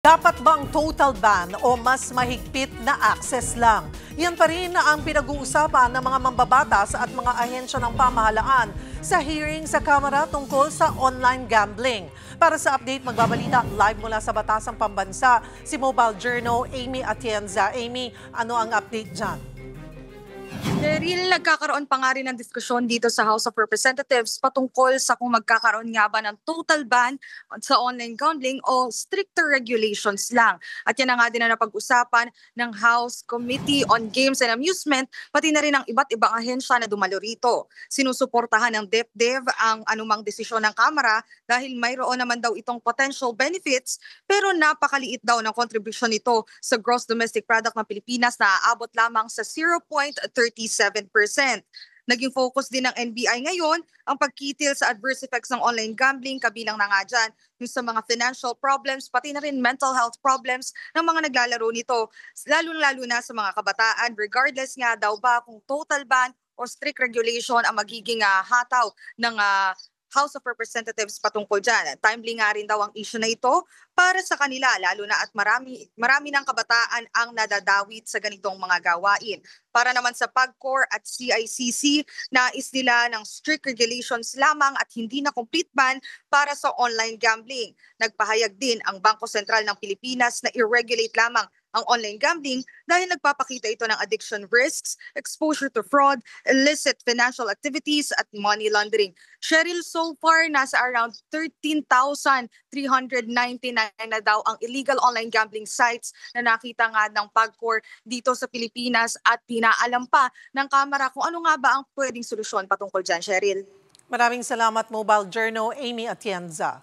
Dapat bang total ban o mas mahigpit na access lang? Yan pa rin ang pinag-uusapan ng mga mambabatas at mga ahensya ng pamahalaan sa hearing sa Kamara tungkol sa online gambling. Para sa update, magbabalita live mula sa Batasang Pambansa si Mobile Journal Amy Atienza. Amy, ano ang update dyan? Cheryl, nagkakaroon pa nga rin ng diskusyon dito sa House of Representatives patungkol sa kung magkakaroon nga ba ng total ban sa online gambling o stricter regulations lang. At yan na nga din na napag-usapan ng House Committee on Games and Amusement, pati na rin ang iba't ibang ahensya na dumalo rito. Sinusuportahan ng DepDev ang anumang desisyon ng Kamara dahil mayroon naman daw itong potential benefits, pero napakaliit daw ng kontribusyon nito sa gross domestic product ng Pilipinas na aabot lamang sa 0.37%. Naging focus din ng NBI ngayon ang pagkitil sa adverse effects ng online gambling, kabilang na nga dyan yung sa mga financial problems, pati na rin mental health problems ng mga naglalaro nito, lalo-lalo na sa mga kabataan, regardless nga daw ba kung total ban o strict regulation ang magiging hataw ng House of Representatives patungkol dyan. Timely nga rin daw ang issue na ito para sa kanila, lalo na at marami ng kabataan ang nadadawit sa ganitong mga gawain. Para naman sa PAGCOR at CICC, nais nila ng strict regulations lamang at hindi na complete ban para sa online gambling. Nagpahayag din ang Bangko Sentral ng Pilipinas na i-regulate lamang ang online gambling dahil nagpapakita ito ng addiction risks, exposure to fraud, illicit financial activities at money laundering. Cheryl, so far nasa around 13,399 na daw ang illegal online gambling sites na nakita nga ng PAGCOR dito sa Pilipinas at pinaalam pa ng Kamara kung ano nga ba ang pwedeng solusyon patungkol dyan, Cheryl. Maraming salamat, Mobile Journal Amy Atienza.